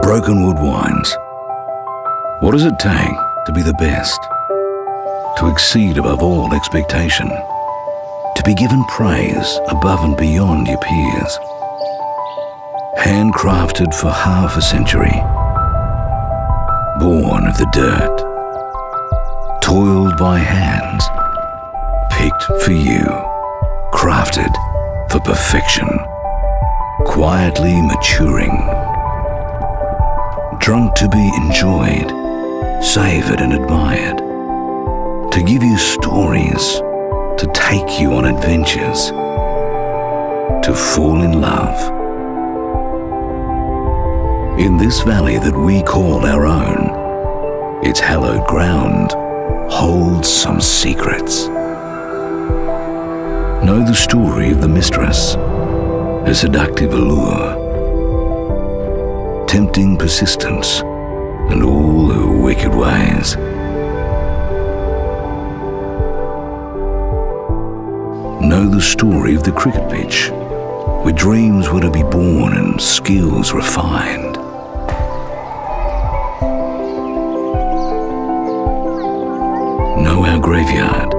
Brokenwood Wines. What does it take to be the best? To exceed above all expectation? To be given praise above and beyond your peers? Handcrafted for half a century. Born of the dirt. Toiled by hands. Picked for you. Crafted for perfection. Quietly maturing. Drunk to be enjoyed, savoured and admired. To give you stories, to take you on adventures. To fall in love. In this valley that we call our own, its hallowed ground holds some secrets. Know the story of the mistress, her seductive allure, tempting persistence, and all her wicked ways. Know the story of the cricket pitch, where dreams were to be born and skills refined. Know our graveyard,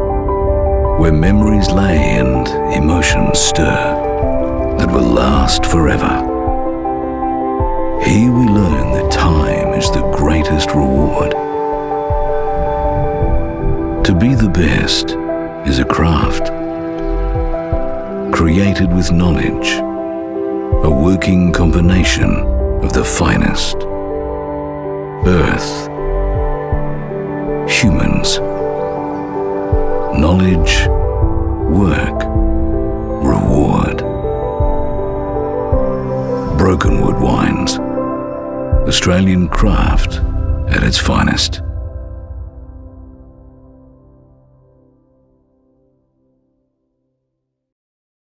where memories lay and emotions stir, that will last forever. Here we learn that time is the greatest reward. To be the best is a craft, created with knowledge, a working combination of the finest. Earth, humans, knowledge, work, reward. Brokenwood Wines, Australian craft at its finest.